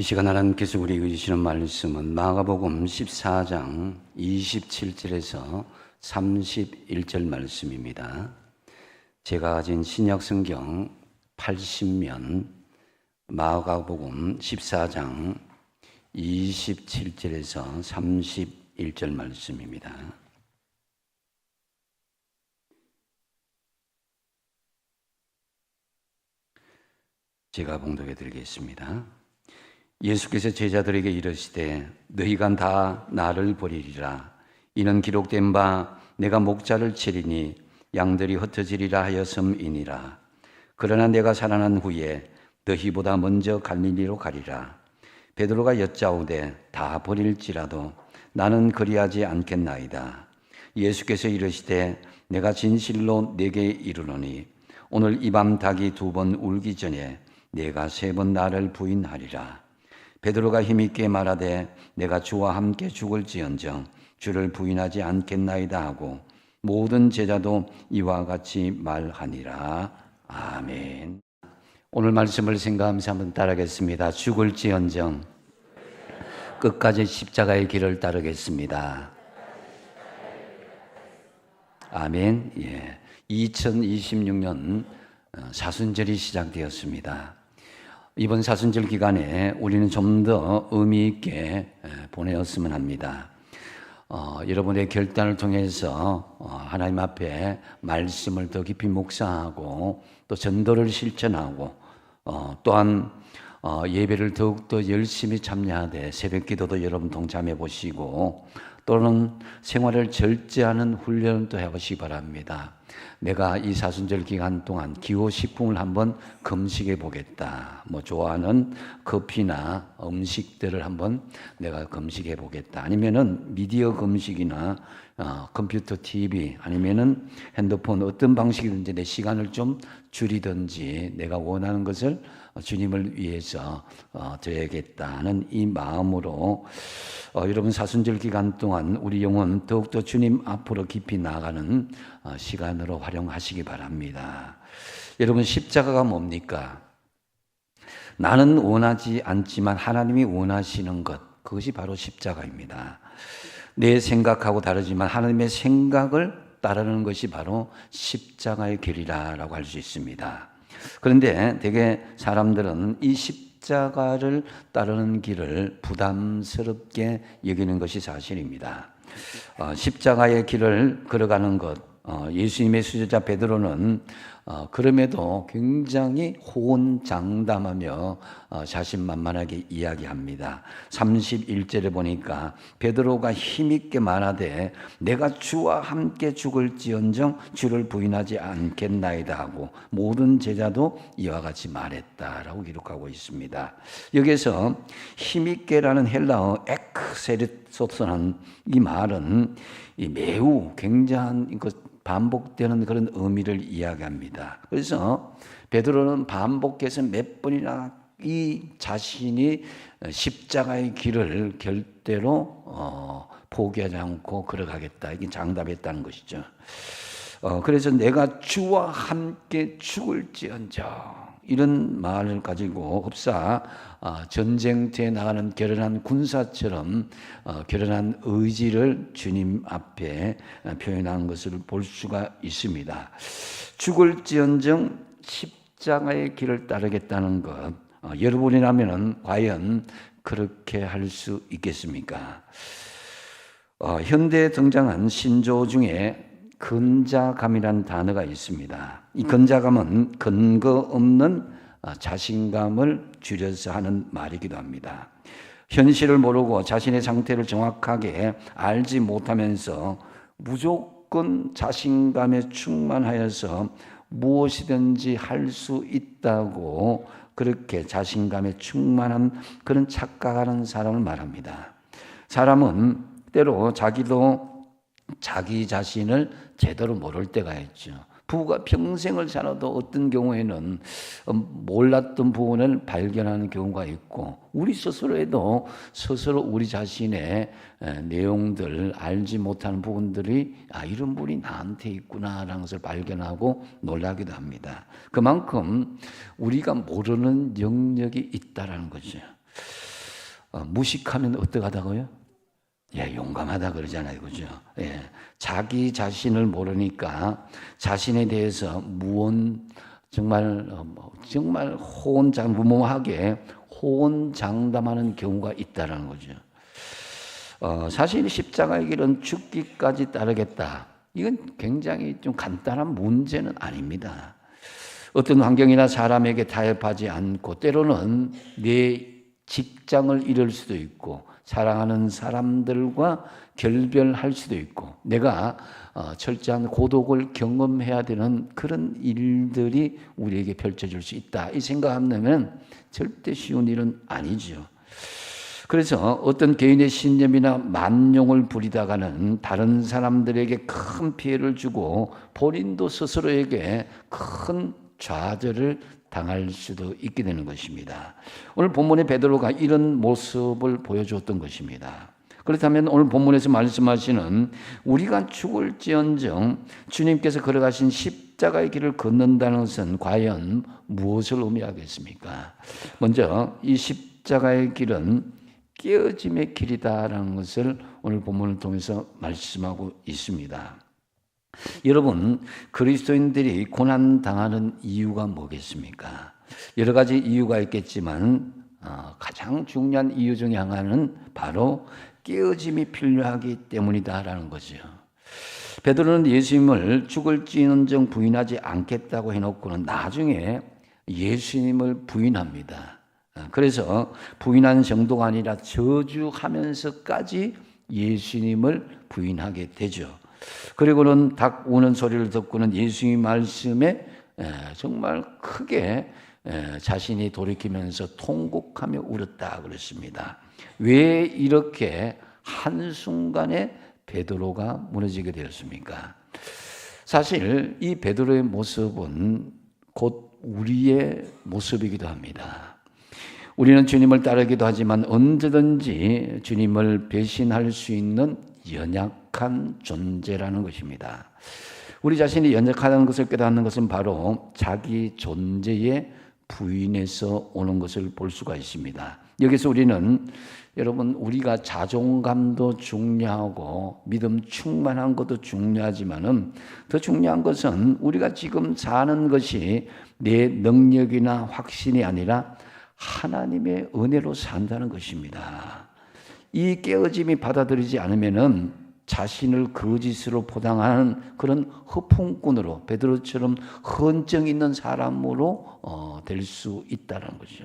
이 시간 하나님께서 우리에게 주시는 말씀은 마가복음 14장 27절에서 31절 말씀입니다. 제가 가진 신약 성경 80면 마가복음 14장 27절에서 31절 말씀입니다. 제가 봉독해 드리겠습니다. 예수께서 제자들에게 이르시되 너희가 다 나를 버리리라. 이는 기록된 바 내가 목자를 치리니 양들이 흩어지리라 하였음이니라. 그러나 내가 살아난 후에 너희보다 먼저 갈릴리로 가리라. 베드로가 여짜오되 다 버릴지라도 나는 그리하지 않겠나이다. 예수께서 이르시되 내가 진실로 네게 이르노니 오늘 이 밤 닭이 2번 울기 전에 네가 3번 나를 부인하리라. 베드로가 힘있게 말하되 내가 주와 함께 죽을지언정 주를 부인하지 않겠나이다 하고 모든 제자도 이와 같이 말하니라. 아멘. 오늘 말씀을 생각하면서 한번 따르겠습니다. 죽을지언정 끝까지 십자가의 길을 따르겠습니다. 아멘. 2026년 사순절이 시작되었습니다. 이번 사순절 기간에 우리는 좀 더 의미 있게 보내었으면 합니다. 여러분의 결단을 통해서 하나님 앞에 말씀을 더 깊이 묵상하고 또 전도를 실천하고 또한 예배를 더욱더 열심히 참여하되 새벽 기도도 여러분 동참해 보시고 또는 생활을 절제하는 훈련을 또 해보시기 바랍니다. 내가 이 사순절 기간 동안 기호식품을 한번 금식해 보겠다. 좋아하는 커피나 음식들을 한번 내가 금식해 보겠다. 아니면은 미디어 금식이나 컴퓨터, TV 아니면은 핸드폰 어떤 방식이든지 내 시간을 좀 줄이든지 내가 원하는 것을 주님을 위해서 드려야겠다는 이 마음으로 여러분 사순절 기간 동안 우리 영혼 더욱더 주님 앞으로 깊이 나아가는 시간으로 활용하시기 바랍니다. 여러분 십자가가 뭡니까? 나는 원하지 않지만 하나님이 원하시는 것, 그것이 바로 십자가입니다. 내 생각하고 다르지만 하나님의 생각을 따르는 것이 바로 십자가의 길이라고 할 수 있습니다. 그런데 대개 사람들은 이 십자가를 따르는 길을 부담스럽게 여기는 것이 사실입니다. 십자가의 길을 걸어가는 것, 예수님의 수제자 베드로는 그럼에도 굉장히 호언장담하며 자신만만하게 이야기합니다. 31절에 보니까 베드로가 힘있게 말하되 내가 주와 함께 죽을지언정 주를 부인하지 않겠나이다 하고 모든 제자도 이와 같이 말했다라고 기록하고 있습니다. 여기서 힘있게라는 헬라어 엑세리소스는 이 말은 매우 굉장한 반복되는 그런 의미를 이야기합니다. 그래서 베드로는 반복해서 몇 번이나 이 자신이 십자가의 길을 절대로 포기하지 않고 걸어가겠다. 이게 장담했다는 것이죠. 그래서 내가 주와 함께 죽을지언정 이런 말을 가지고 흡사 전쟁터에 나가는 결연한 군사처럼 결연한 의지를 주님 앞에 표현한 것을 볼 수가 있습니다. 죽을지언정 십자가의 길을 따르겠다는 것, 여러분이라면 과연 그렇게 할 수 있겠습니까? 현대에 등장한 신조 중에 근자감이라는 단어가 있습니다. 이 근자감은 근거 없는 자신감을 줄여서 하는 말이기도 합니다. 현실을 모르고 자신의 상태를 정확하게 알지 못하면서 무조건 자신감에 충만하여서 무엇이든지 할 수 있다고 그렇게 자신감에 충만한 그런 착각하는 사람을 말합니다. 사람은 때로 자기도 자기 자신을 제대로 모를 때가 있죠. 부부가 평생을 살아도 어떤 경우에는 몰랐던 부분을 발견하는 경우가 있고 우리 스스로에도 스스로 우리 자신의 내용들 알지 못하는 부분들이 이런 부분이 나한테 있구나라는 것을 발견하고 놀라기도 합니다. 그만큼 우리가 모르는 영역이 있다라는 거죠. 무식하면 어떡하다고요? 예, 용감하다 그러잖아요. 그죠? 예, 자기 자신을 모르니까 자신에 대해서 정말 무모하게 호언장담하는 경우가 있다라는 거죠. 사실 십자가의 길은 죽기까지 따르겠다. 이건 굉장히 좀 간단한 문제는 아닙니다. 어떤 환경이나 사람에게 타협하지 않고 때로는 내 직장을 잃을 수도 있고 사랑하는 사람들과 결별할 수도 있고 내가 철저한 고독을 경험해야 되는 그런 일들이 우리에게 펼쳐질 수 있다. 이 생각하면 절대 쉬운 일은 아니죠. 그래서 어떤 개인의 신념이나 만용을 부리다가는 다른 사람들에게 큰 피해를 주고 본인도 스스로에게 큰 좌절을 당할 수도 있게 되는 것입니다. 오늘 본문의 베드로가 이런 모습을 보여주었던 것입니다. 그렇다면 오늘 본문에서 말씀하시는 우리가 죽을지언정 주님께서 걸어가신 십자가의 길을 걷는다는 것은 과연 무엇을 의미하겠습니까? 먼저 이 십자가의 길은 깨어짐의 길이다라는 것을 오늘 본문을 통해서 말씀하고 있습니다. 여러분, 그리스도인들이 고난당하는 이유가 뭐겠습니까? 여러 가지 이유가 있겠지만 가장 중요한 이유 중에 하나는 바로 깨어짐이 필요하기 때문이다라는 거죠. 베드로는 예수님을 죽을지언정 부인하지 않겠다고 해놓고는 나중에 예수님을 부인합니다. 그래서 부인한 정도가 아니라 저주하면서까지 예수님을 부인하게 되죠. 그리고는 닭 우는 소리를 듣고는 예수님 말씀에 정말 크게 자신이 돌이키면서 통곡하며 울었다 그랬습니다. 왜 이렇게 한순간에 베드로가 무너지게 되었습니까? 사실 이 베드로의 모습은 곧 우리의 모습이기도 합니다. 우리는 주님을 따르기도 하지만 언제든지 주님을 배신할 수 있는 연약한 존재라는 것입니다. 우리 자신이 연약하다는 것을 깨닫는 것은 바로 자기 존재의 부인에서 오는 것을 볼 수가 있습니다. 여기서 우리는 여러분 우리가 자존감도 중요하고 믿음 충만한 것도 중요하지만은 더 중요한 것은 우리가 지금 사는 것이 내 능력이나 확신이 아니라 하나님의 은혜로 산다는 것입니다. 이 깨어짐이 받아들이지 않으면은 자신을 거짓으로 포장하는 그런 허풍꾼으로 베드로처럼 헌정 있는 사람으로 될 수 있다는 거죠.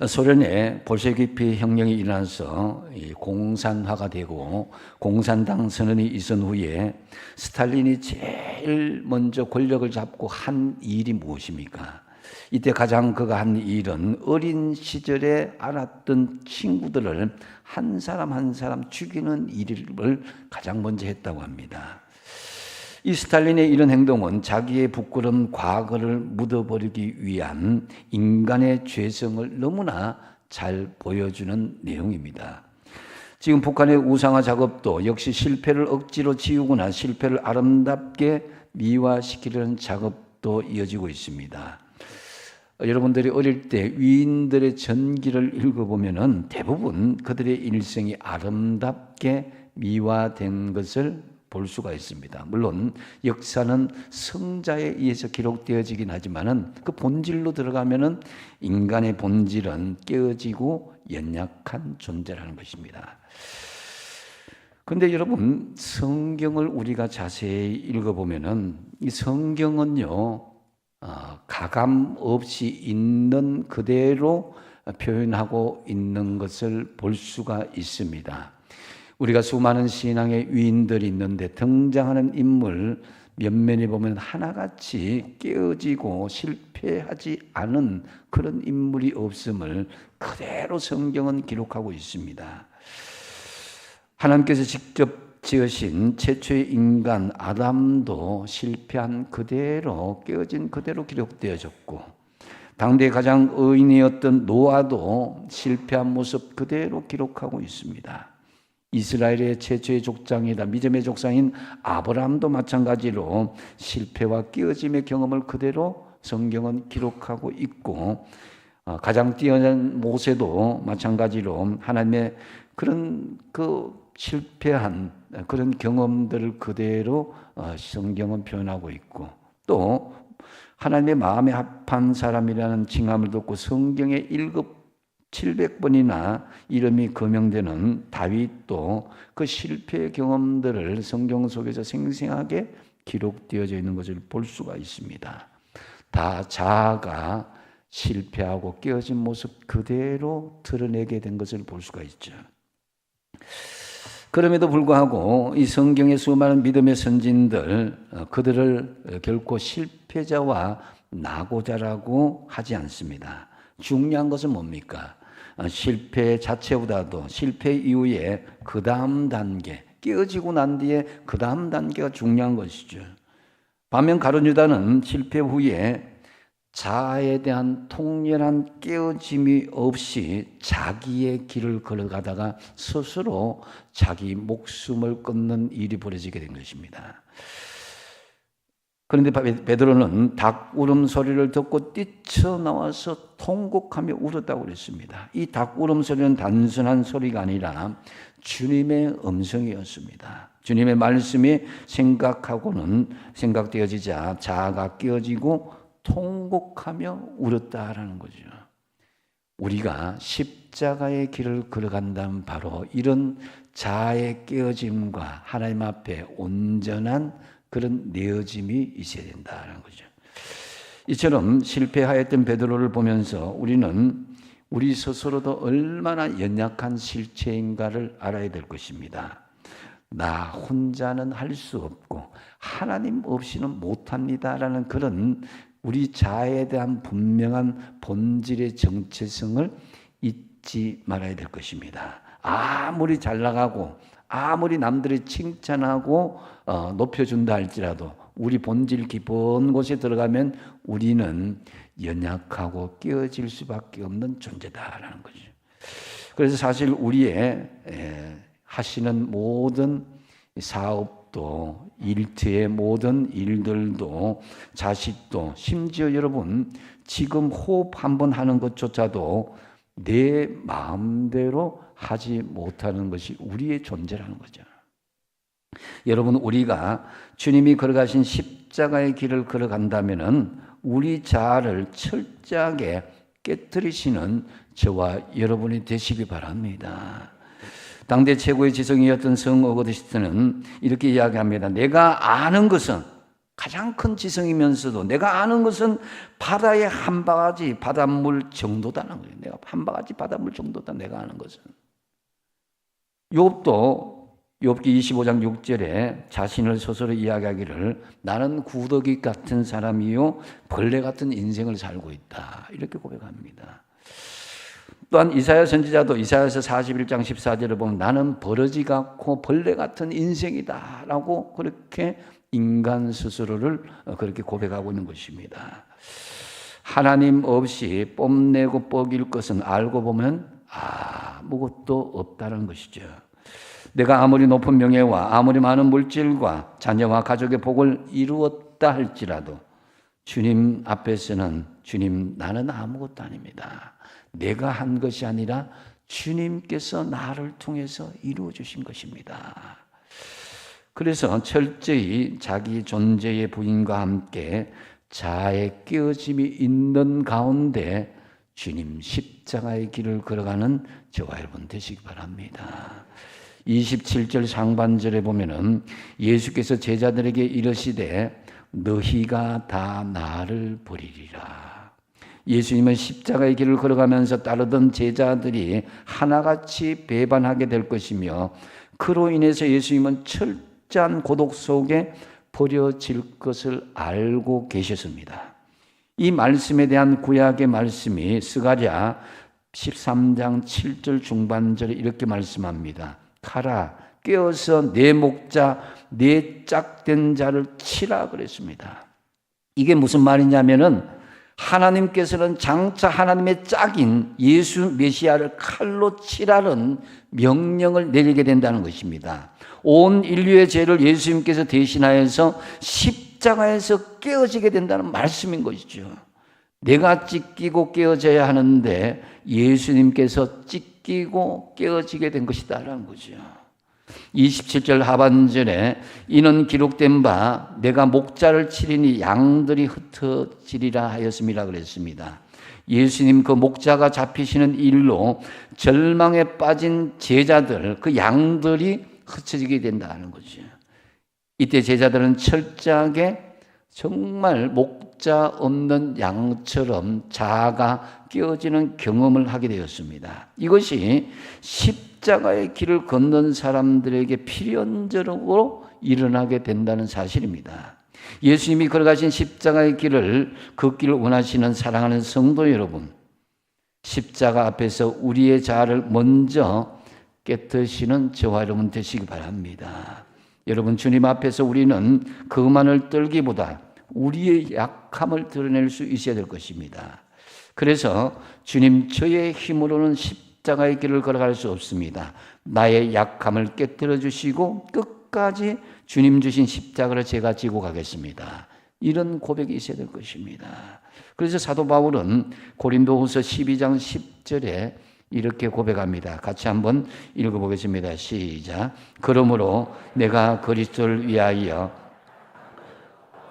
소련에 볼셰비키 혁명이 일어나서 공산화가 되고 공산당 선언이 있은 후에 스탈린이 제일 먼저 권력을 잡고 한 일이 무엇입니까? 이때 가장 그가 한 일은 어린 시절에 알았던 친구들을 한 사람 한 사람 죽이는 일을 가장 먼저 했다고 합니다. 이 스탈린의 이런 행동은 자기의 부끄러운 과거를 묻어버리기 위한 인간의 죄성을 너무나 잘 보여주는 내용입니다. 지금 북한의 우상화 작업도 역시 실패를 억지로 지우거나 실패를 아름답게 미화시키려는 작업도 이어지고 있습니다. 여러분들이 어릴 때 위인들의 전기를 읽어보면은 대부분 그들의 일생이 아름답게 미화된 것을 볼 수가 있습니다. 물론 역사는 성자에 의해서 기록되어지긴 하지만은 그 본질로 들어가면은 인간의 본질은 깨어지고 연약한 존재라는 것입니다. 그런데 여러분 성경을 우리가 자세히 읽어보면은 이 성경은요 가감 없이 있는 그대로 표현하고 있는 것을 볼 수가 있습니다. 우리가 수많은 신앙의 위인들이 있는데 등장하는 인물 면면에 보면 하나같이 깨어지고 실패하지 않은 그런 인물이 없음을 그대로 성경은 기록하고 있습니다. 하나님께서 직접 지으신 최초의 인간 아담도 실패한 그대로 깨어진 그대로 기록되어졌고 당대의 가장 의인이었던 노아도 실패한 모습 그대로 기록하고 있습니다. 이스라엘의 최초의 족장이다 믿음의 족장인 아브라함도 마찬가지로 실패와 깨어짐의 경험을 그대로 성경은 기록하고 있고 가장 뛰어난 모세도 마찬가지로 하나님의 그런 실패한 그런 경험들을 그대로 성경은 표현하고 있고, 또 하나님의 마음에 합한 사람이라는 칭함을 듣고 성경에 700번이나 이름이 거명되는 다윗도 그 실패의 경험들을 성경 속에서 생생하게 기록되어져 있는 것을 볼 수가 있습니다. 다 자아가 실패하고 깨어진 모습 그대로 드러내게 된 것을 볼 수가 있죠. 그럼에도 불구하고 이 성경의 수많은 믿음의 선진들, 그들을 결코 실패자와 낙오자라고 하지 않습니다. 중요한 것은 뭡니까? 실패 자체보다도 실패 이후에 그 다음 단계, 깨어지고 난 뒤에 그 다음 단계가 중요한 것이죠. 반면 가룟 유다는 실패 후에 자아에 대한 통렬한 깨어짐이 없이 자기의 길을 걸어가다가 스스로 자기 목숨을 끊는 일이 벌어지게 된 것입니다. 그런데 베드로는 닭 울음소리를 듣고 뛰쳐나와서 통곡하며 울었다고 그랬습니다. 이 닭 울음소리는 단순한 소리가 아니라 주님의 음성이었습니다. 주님의 말씀이 생각되어지자 자아가 깨어지고 통곡하며 울었다라는 거죠. 우리가 십자가의 길을 걸어간다면 바로 이런 자아의 깨어짐과 하나님 앞에 온전한 그런 내어짐이 있어야 된다는 거죠. 이처럼 실패하였던 베드로를 보면서 우리는 우리 스스로도 얼마나 연약한 실체인가를 알아야 될 것입니다. 나 혼자는 할 수 없고 하나님 없이는 못합니다라는 그런 우리 자아에 대한 분명한 본질의 정체성을 잊지 말아야 될 것입니다. 아무리 잘 나가고 아무리 남들이 칭찬하고 높여준다 할지라도 우리 본질 깊은 곳에 들어가면 우리는 연약하고 깨어질 수밖에 없는 존재다라는 거죠. 그래서 사실 우리의 하시는 모든 사업도, 일터의 모든 일들도, 자식도, 심지어 여러분 지금 호흡 한번 하는 것조차도 내 마음대로 하지 못하는 것이 우리의 존재라는 거죠. 여러분, 우리가 주님이 걸어가신 십자가의 길을 걸어간다면은 우리 자아를 철저하게 깨뜨리시는 저와 여러분이 되시기 바랍니다. 당대 최고의 지성이었던 성 어거스틴은 이렇게 이야기합니다. 내가 아는 것은, 가장 큰 지성이면서도 내가 아는 것은 바다의 한 바가지 바닷물 정도다는 거예요. 내가 한 바가지 바닷물 정도다, 내가 아는 것은. 욥기 25장 6절에 자신을 스스로 이야기하기를 나는 구더기 같은 사람이요 벌레 같은 인생을 살고 있다, 이렇게 고백합니다. 또한 이사야 선지자도 이사야서 41장 14절을 보면 나는 버러지 같고 벌레 같은 인생이다 라고 그렇게 인간 스스로를 그렇게 고백하고 있는 것입니다. 하나님 없이 뽐내고 뻐길 것은 알고 보면 아무것도 없다는 것이죠. 내가 아무리 높은 명예와 아무리 많은 물질과 자녀와 가족의 복을 이루었다 할지라도 주님 앞에서는 주님, 나는 아무것도 아닙니다. 내가 한 것이 아니라 주님께서 나를 통해서 이루어 주신 것입니다. 그래서 철저히 자기 존재의 부인과 함께 자아의 깨어짐이 있는 가운데 주님 십자가의 길을 걸어가는 저와 여러분 되시기 바랍니다. 27절 상반절에 보면은 예수께서 제자들에게 이르시되 너희가 다 나를 버리리라. 예수님은 십자가의 길을 걸어가면서 따르던 제자들이 하나같이 배반하게 될 것이며 그로 인해서 예수님은 철저한 고독 속에 버려질 것을 알고 계셨습니다. 이 말씀에 대한 구약의 말씀이 스가랴 13장 7절 중반절에 이렇게 말씀합니다. 가라, 깨어서 내 목자, 내 짝된 자를 치라 그랬습니다. 이게 무슨 말이냐면은 하나님께서는 장차 하나님의 짝인 예수 메시아를 칼로 치라는 명령을 내리게 된다는 것입니다. 온 인류의 죄를 예수님께서 대신하여서 십자가에서 깨어지게 된다는 말씀인 것이죠. 내가 찢기고 깨어져야 하는데 예수님께서 찢기고 깨어지게 된 것이다라는 거죠. 27절 하반절에 이는 기록된 바 내가 목자를 치리니 양들이 흩어지리라 하였음이라 그랬습니다. 예수님 그 목자가 잡히시는 일로 절망에 빠진 제자들, 그 양들이 흩어지게 된다는 거죠. 이때 제자들은 철저하게 정말 목자 없는 양처럼 자아가 깨어지는 경험을 하게 되었습니다. 이것이 십자가의 길을 걷는 사람들에게 필연적으로 일어나게 된다는 사실입니다. 예수님이 걸어가신 십자가의 길을 걷기를 원하시는 사랑하는 성도 여러분, 십자가 앞에서 우리의 자아를 먼저 깨트시는 저와 여러분 되시기 바랍니다. 여러분, 주님 앞에서 우리는 그만을 떨기보다 우리의 약함을 드러낼 수 있어야 될 것입니다. 그래서 주님, 저의 힘으로는 십자가의 길을 걸어갈 수 없습니다. 나의 약함을 깨뜨려 주시고 끝까지 주님 주신 십자가를 제가 지고 가겠습니다. 이런 고백이 있어야 될 것입니다. 그래서 사도 바울은 고린도후서 12장 10절에 이렇게 고백합니다. 같이 한번 읽어보겠습니다. 시작. 그러므로 내가 그리스도를 위하여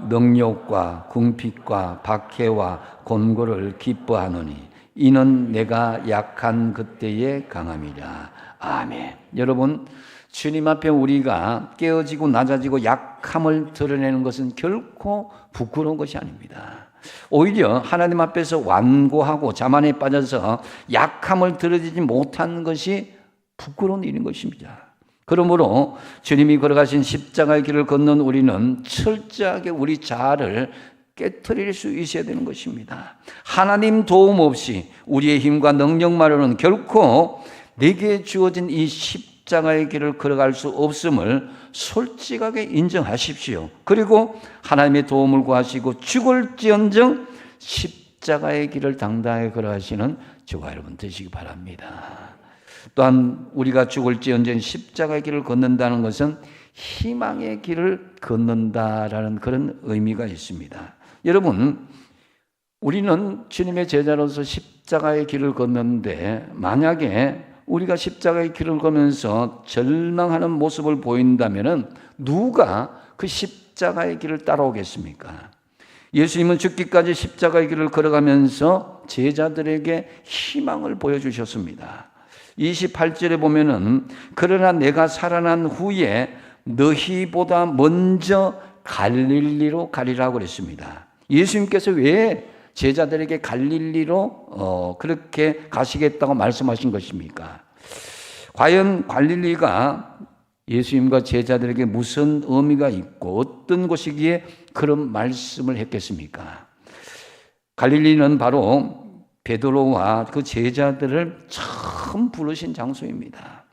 능욕과 궁핍과 박해와 곤고를 기뻐하노니 이는 내가 약한 그때에 강함이라. 아멘. 여러분, 주님 앞에 우리가 깨어지고 낮아지고 약함을 드러내는 것은 결코 부끄러운 것이 아닙니다. 오히려 하나님 앞에서 완고하고 자만에 빠져서 약함을 드러내지 못하는 것이 부끄러운 일인 것입니다. 그러므로 주님이 걸어가신 십자가의 길을 걷는 우리는 철저하게 우리 자아를 깨트릴 수 있어야 되는 것입니다. 하나님 도움 없이 우리의 힘과 능력만으로는 결코 내게 주어진 이 십자가의 길을 걸어갈 수 없음을 솔직하게 인정하십시오. 그리고 하나님의 도움을 구하시고 죽을지언정 십자가의 길을 당당하게 걸어가시는 저와 여러분 되시기 바랍니다. 또한 우리가 죽을지언정 십자가의 길을 걷는다는 것은 희망의 길을 걷는다라는 그런 의미가 있습니다. 여러분, 우리는 주님의 제자로서 십자가의 길을 걷는데 만약에 우리가 십자가의 길을 걷면서 절망하는 모습을 보인다면 누가 그 십자가의 길을 따라오겠습니까? 예수님은 죽기까지 십자가의 길을 걸어가면서 제자들에게 희망을 보여주셨습니다. 28절에 보면은 그러나 내가 살아난 후에 너희보다 먼저 갈릴리로 가리라고 그랬습니다. 예수님께서 왜 제자들에게 갈릴리로 그렇게 가시겠다고 말씀하신 것입니까? 과연 갈릴리가 예수님과 제자들에게 무슨 의미가 있고 어떤 곳이기에 그런 말씀을 했겠습니까? 갈릴리는 바로 베드로와 그 제자들을 처음 부르신 장소입니다.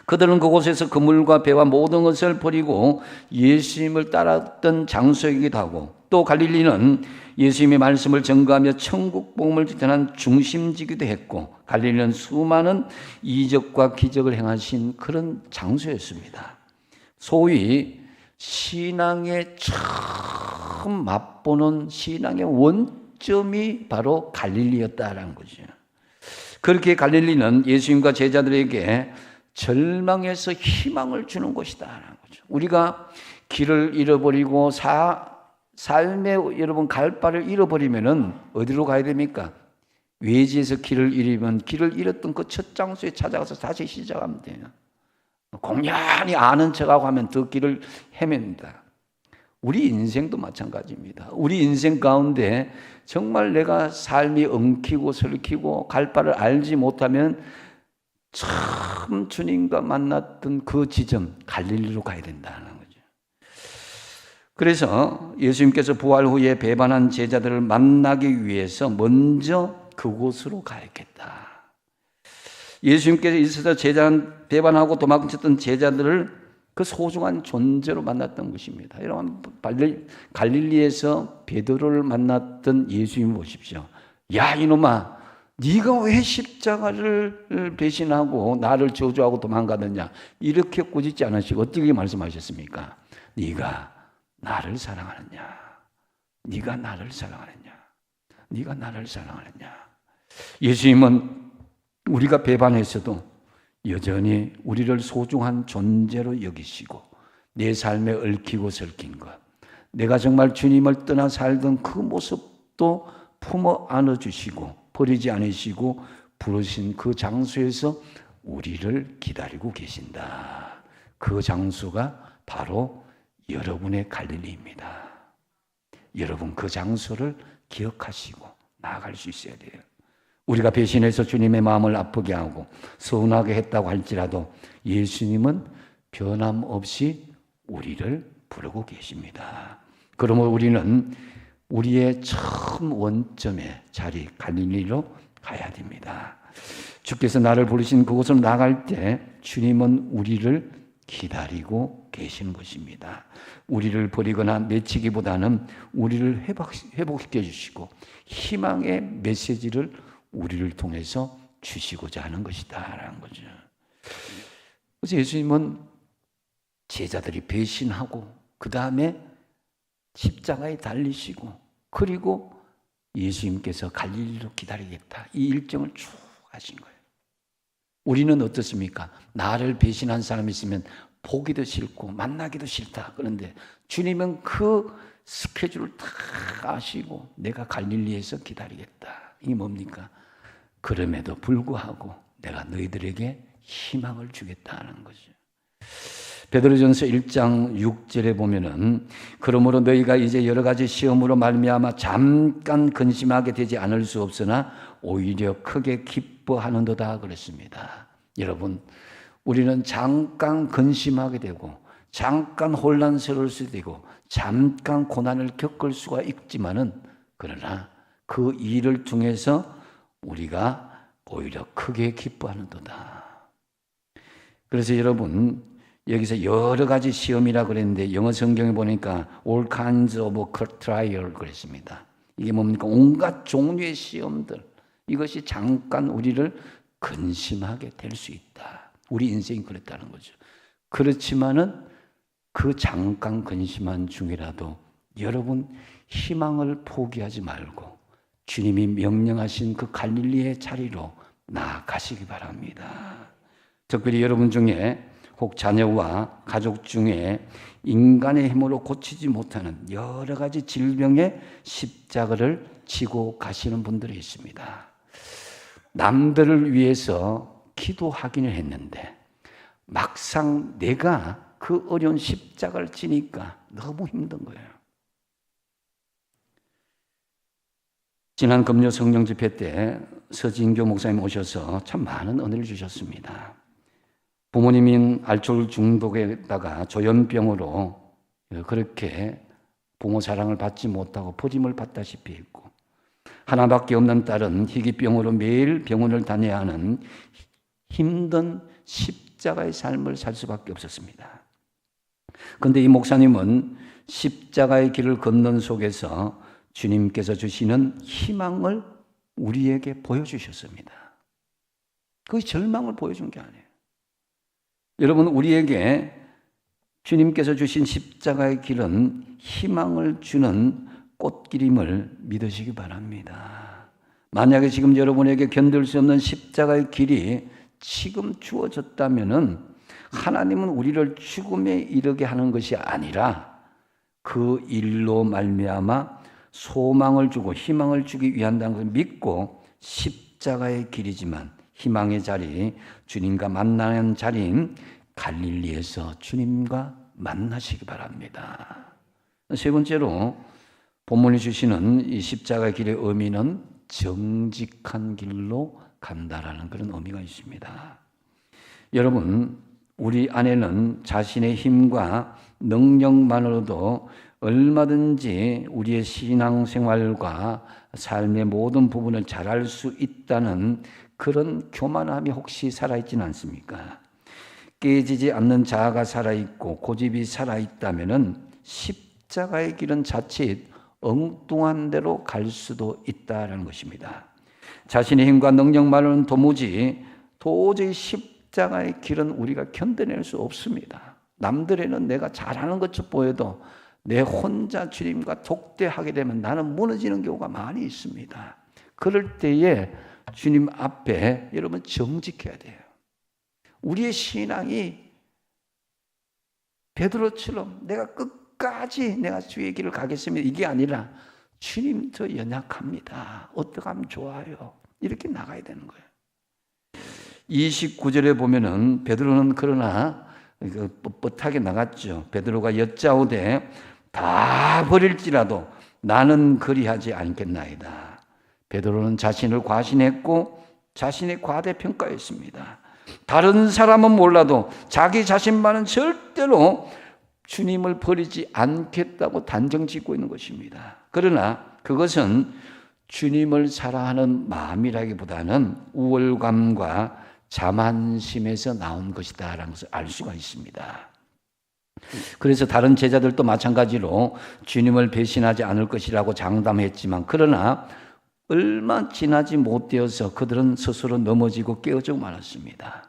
그들은 그곳에서 그물과 배와 모든 것을 버리고 예수님을 따랐던 장소이기도 하고, 또 갈릴리는 예수님의 말씀을 전가하며 천국 복음을 전한 중심지기도 했고, 갈릴리는 수많은 이적과 기적을 행하신 그런 장소였습니다. 소위 신앙의 처음 맛보는 신앙의 원점이 바로 갈릴리였다라는 거죠. 그렇게 갈릴리는 예수님과 제자들에게 절망에서 희망을 주는 곳이다라는 거죠. 우리가 길을 잃어버리고 삶에 여러분 갈 바를 잃어버리면은 어디로 가야 됩니까? 외지에서 길을 잃으면 길을 잃었던 그 첫 장소에 찾아가서 다시 시작하면 돼요. 공연히 아는 척하고 하면 더 길을 헤맨다. 우리 인생도 마찬가지입니다. 우리 인생 가운데 정말 내가 삶이 엉키고 설키고 갈 바를 알지 못하면 참 주님과 만났던 그 지점 갈릴리로 가야 된다는 거죠. 그래서 예수님께서 부활 후에 배반한 제자들을 만나기 위해서 먼저 그곳으로 가야겠다. 예수님께서 있어서 배반하고 도망쳤던 제자들을 그 소중한 존재로 만났던 것입니다. 여러분, 갈릴리에서 베드로를 만났던 예수님 보십시오. 야, 이놈아, 네가 왜 십자가를 배신하고 나를 저주하고 도망가느냐, 이렇게 꾸짖지 않으시고 어떻게 말씀하셨습니까? 네가 나를 사랑하느냐? 네가 나를 사랑하느냐? 네가 나를 사랑하느냐. 예수님은 우리가 배반했어도 여전히 우리를 소중한 존재로 여기시고 내 삶에 얽히고 설킨 것, 내가 정말 주님을 떠나 살던 그 모습도 품어 안아주시고 버리지 않으시고 부르신 그 장소에서 우리를 기다리고 계신다. 그 장소가 바로 여러분의 갈릴리입니다. 여러분 그 장소를 기억하시고 나아갈 수 있어야 돼요. 우리가 배신해서 주님의 마음을 아프게 하고 서운하게 했다고 할지라도 예수님은 변함없이 우리를 부르고 계십니다. 그러므로 우리는 우리의 처음 원점의 자리 갈릴리로 가야 됩니다. 주께서 나를 부르신 그곳으로 나갈 때 주님은 우리를 기다리고 계시는 것입니다. 우리를 버리거나 내치기보다는 우리를 회복시켜 주시고 희망의 메시지를 우리를 통해서 주시고자 하는 것이다라는 거죠. 그래서 예수님은 제자들이 배신하고 그 다음에 십자가에 달리시고 그리고 예수님께서 갈릴리로 기다리겠다 이 일정을 쭉 하신 거예요. 우리는 어떻습니까? 나를 배신한 사람이 있으면 보기도 싫고 만나기도 싫다. 그런데 주님은 그 스케줄을 다 아시고 내가 갈릴리에서 기다리겠다. 이게 뭡니까? 그럼에도 불구하고 내가 너희들에게 희망을 주겠다는 거죠. 베드로전서 1장 6절에 보면은 그러므로 너희가 이제 여러 가지 시험으로 말미암아 잠깐 근심하게 되지 않을 수 없으나 오히려 크게 기뻐하는도다 그랬습니다. 여러분, 우리는 잠깐 근심하게 되고 잠깐 혼란스러울 수도 되고 잠깐 고난을 겪을 수가 있지만은 그러나 그 일을 통해서 우리가 오히려 크게 기뻐하는도다. 그래서 여러분 여기서 여러 가지 시험이라 그랬는데 영어 성경에 보니까 all kinds of trial 그랬습니다. 이게 뭡니까? 온갖 종류의 시험들. 이것이 잠깐 우리를 근심하게 될 수 있다. 우리 인생이 그랬다는 거죠. 그렇지만은 그 잠깐 근심한 중이라도 여러분 희망을 포기하지 말고 주님이 명령하신 그 갈릴리의 자리로 나아가시기 바랍니다. 특별히 여러분 중에 혹 자녀와 가족 중에 인간의 힘으로 고치지 못하는 여러 가지 질병의 십자가를 지고 가시는 분들이 있습니다. 남들을 위해서 기도하기는 했는데 막상 내가 그 어려운 십자가를 지니까 너무 힘든 거예요. 지난 금요 성령 집회 때 서진교 목사님 오셔서 참 많은 은혜를 주셨습니다. 부모님인 알코올 중독에다가 조현병으로 그렇게 부모 사랑을 받지 못하고 버림을 받다시피 했고 하나밖에 없는 딸은 희귀병으로 매일 병원을 다녀야 하는 힘든 십자가의 삶을 살 수밖에 없었습니다. 그런데 이 목사님은 십자가의 길을 걷는 속에서 주님께서 주시는 희망을 우리에게 보여주셨습니다. 그 절망을 보여준 게 아니에요. 여러분 우리에게 주님께서 주신 십자가의 길은 희망을 주는 꽃길임을 믿으시기 바랍니다. 만약에 지금 여러분에게 견딜 수 없는 십자가의 길이 지금 주어졌다면은 하나님은 우리를 죽음에 이르게 하는 것이 아니라 그 일로 말미암아 소망을 주고 희망을 주기 위한다는 것을 믿고 십자가의 길이지만 희망의 자리, 주님과 만나는 자리인 갈릴리에서 주님과 만나시기 바랍니다. 세 번째로 본문이 주시는 이 십자가의 길의 의미는 정직한 길로 간다라는 그런 의미가 있습니다. 여러분, 우리 안에는 자신의 힘과 능력만으로도 얼마든지 우리의 신앙생활과 삶의 모든 부분을 잘할 수 있다는 그런 교만함이 혹시 살아있지는 않습니까? 깨지지 않는 자아가 살아있고 고집이 살아있다면 십자가의 길은 자칫 엉뚱한 데로 갈 수도 있다는 것입니다. 자신의 힘과 능력만으로는 도저히 십자가의 길은 우리가 견뎌낼 수 없습니다. 남들에는 내가 잘하는 것처럼 보여도 내 혼자 주님과 독대하게 되면 나는 무너지는 경우가 많이 있습니다. 그럴 때에 주님 앞에 여러분 정직해야 돼요. 우리의 신앙이 베드로처럼 내가 끝까지 내가 주의 길을 가겠습니다, 이게 아니라 주님 저 연약합니다, 어떻게 하면 좋아요, 이렇게 나가야 되는 거예요. 29절에 보면은 베드로는 그러나 뻣뻣하게 나갔죠. 베드로가 여짜오되 다 버릴지라도 나는 그리하지 않겠나이다. 베드로는 자신을 과신했고 자신의 과대평가였습니다. 다른 사람은 몰라도 자기 자신만은 절대로 주님을 버리지 않겠다고 단정 짓고 있는 것입니다. 그러나 그것은 주님을 사랑하는 마음이라기보다는 우월감과 자만심에서 나온 것이다 라는 것을 알 수가 있습니다. 그래서 다른 제자들도 마찬가지로 주님을 배신하지 않을 것이라고 장담했지만 그러나 얼마 지나지 못되어서 그들은 스스로 넘어지고 깨어지고 말았습니다.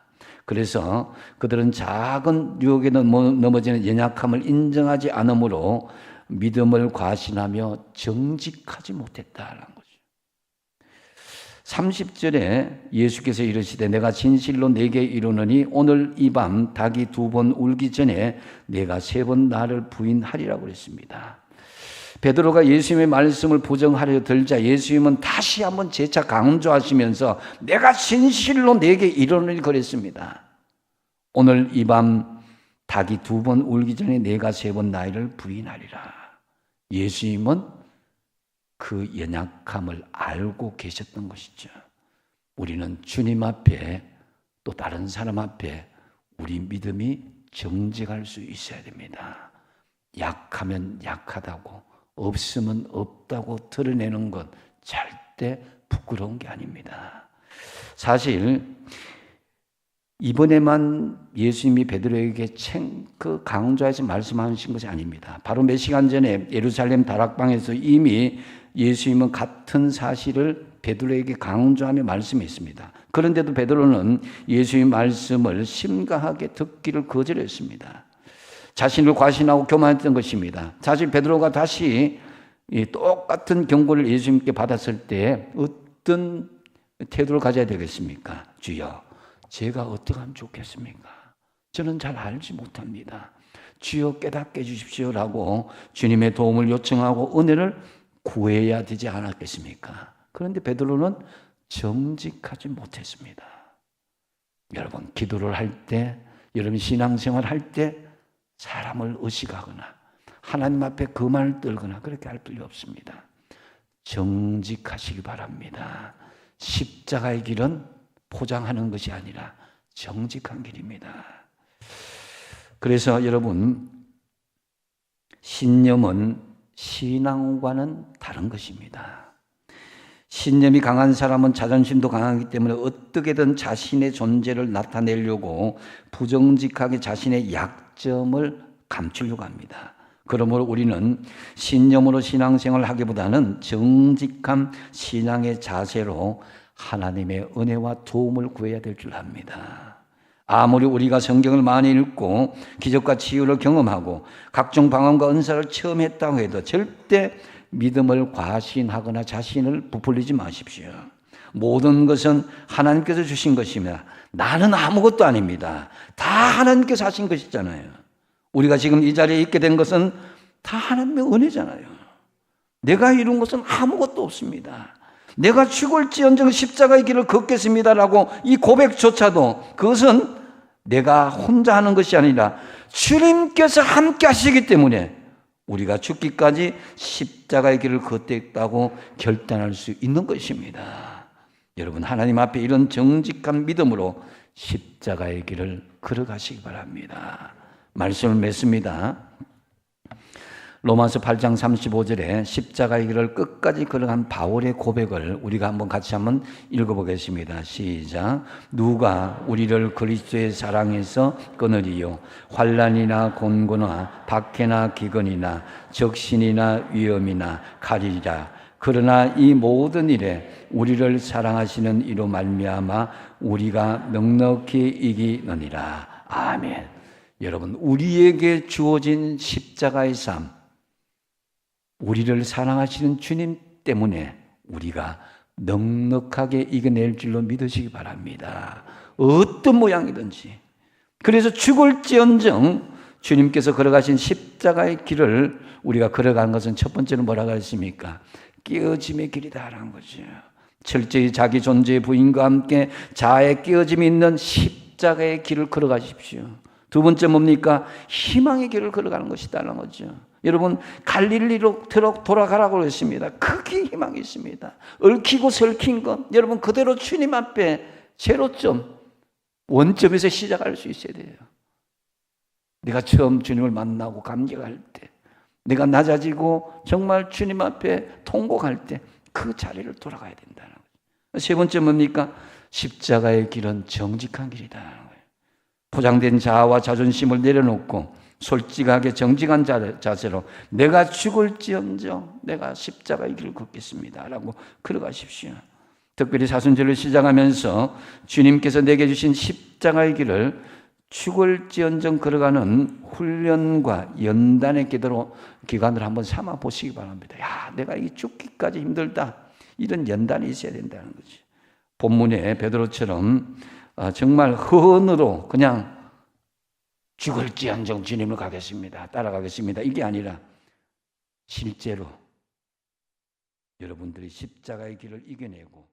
그래서 그들은 작은 유혹에 넘어지는 연약함을 인정하지 않으므로 믿음을 과신하며 정직하지 못했다라는 거죠. 30절에 예수께서 이르시되 내가 진실로 네게 이르노니 오늘 이 밤 닭이 2번 울기 전에 내가 3번 나를 부인하리라고 그랬습니다. 베드로가 예수님의 말씀을 부정하려 들자 예수님은 다시 한번 재차 강조하시면서 내가 진실로 네게 이르노니 그랬습니다. 오늘 이 밤 닭이 2번 울기 전에 내가 3번 나를 부인하리라. 예수님은 그 연약함을 알고 계셨던 것이죠. 우리는 주님 앞에 또 다른 사람 앞에 우리 믿음이 정직할 수 있어야 됩니다. 약하면 약하다고, 없으면 없다고 드러내는 것 절대 부끄러운 게 아닙니다. 사실 이번에만 예수님이 베드로에게 강조해서 말씀하신 것이 아닙니다. 바로 몇 시간 전에 예루살렘 다락방에서 이미 예수님은 같은 사실을 베드로에게 강조하며 말씀했습니다. 그런데도 베드로는 예수님의 말씀을 심각하게 듣기를 거절했습니다. 자신을 과신하고 교만했던 것입니다. 사실 베드로가 다시 똑같은 경고를 예수님께 받았을 때 어떤 태도를 가져야 되겠습니까? 주여, 제가 어떻게 하면 좋겠습니까? 저는 잘 알지 못합니다. 주여 깨닫게 해주십시오라고 주님의 도움을 요청하고 은혜를 구해야 되지 않았겠습니까? 그런데 베드로는 정직하지 못했습니다. 여러분, 기도를 할 때, 여러분 신앙생활 할 때 사람을 의식하거나 하나님 앞에 그만을 떨거나 그렇게 할 필요 없습니다. 정직하시기 바랍니다. 십자가의 길은 포장하는 것이 아니라 정직한 길입니다. 그래서 여러분, 신념은 신앙과는 다른 것입니다. 신념이 강한 사람은 자존심도 강하기 때문에 어떻게든 자신의 존재를 나타내려고 부정직하게 자신의 약점을 감추려고 합니다. 그러므로 우리는 신념으로 신앙생활을 하기보다는 정직한 신앙의 자세로 하나님의 은혜와 도움을 구해야 될 줄 압니다. 아무리 우리가 성경을 많이 읽고 기적과 치유를 경험하고 각종 방언과 은사를 처음 했다고 해도 절대 믿음을 과신하거나 자신을 부풀리지 마십시오. 모든 것은 하나님께서 주신 것이며 나는 아무것도 아닙니다. 다 하나님께서 하신 것이잖아요. 우리가 지금 이 자리에 있게 된 것은 다 하나님의 은혜잖아요. 내가 이룬 것은 아무것도 없습니다. 내가 죽을지언정 십자가의 길을 걷겠습니다라고 이 고백조차도 그것은 내가 혼자 하는 것이 아니라 주님께서 함께 하시기 때문에 우리가 죽기까지 십자가의 길을 걷겠다고 결단할 수 있는 것입니다. 여러분, 하나님 앞에 이런 정직한 믿음으로 십자가의 길을 걸어가시기 바랍니다. 말씀을 맺습니다. 로마서 8장 35절에 십자가의 길을 끝까지 걸어간 바울의 고백을 우리가 한번 같이 한번 읽어보겠습니다. 시작. 누가 우리를 그리스도의 사랑에서 끊으리요? 환난이나 곤고나 박해나 기근이나 적신이나 위험이나 가리리라. 그러나 이 모든 일에 우리를 사랑하시는 이로 말미암아 우리가 넉넉히 이기느니라. 아멘. 여러분, 우리에게 주어진 십자가의 삶, 우리를 사랑하시는 주님 때문에 우리가 넉넉하게 이겨낼 줄로 믿으시기 바랍니다. 어떤 모양이든지. 그래서 죽을지언정 주님께서 걸어가신 십자가의 길을 우리가 걸어가는 것은 첫 번째는 뭐라고 했습니까? 깨어짐의 길이다라는 거죠. 철저히 자기 존재의 부인과 함께 자아의 깨어짐이 있는 십자가의 길을 걸어가십시오. 두 번째 뭡니까? 희망의 길을 걸어가는 것이다라는 거죠. 여러분, 갈릴리로 돌아가라고 했습니다. 크게 희망이 있습니다. 얽히고 설킨 것, 여러분 그대로 주님 앞에 제로점, 원점에서 시작할 수 있어야 돼요. 내가 처음 주님을 만나고 감격할 때, 내가 낮아지고 정말 주님 앞에 통곡할 때 그 자리를 돌아가야 된다는 거예요. 세 번째 뭡니까? 십자가의 길은 정직한 길이다. 포장된 자아와 자존심을 내려놓고 솔직하게 정직한 자세로 내가 죽을지언정 내가 십자가의 길을 걷겠습니다 라고 걸어가십시오. 특별히 사순절을 시작하면서 주님께서 내게 주신 십자가의 길을 죽을지언정 걸어가는 훈련과 연단의 기간을 한번 삼아 보시기 바랍니다. 야, 내가 이 죽기까지 힘들다. 이런 연단이 있어야 된다는 거지. 본문에 베드로처럼 정말 헌으로 그냥 죽을지언정 주님을 가겠습니다. 따라가겠습니다. 이게 아니라 실제로 여러분들이 십자가의 길을 이겨내고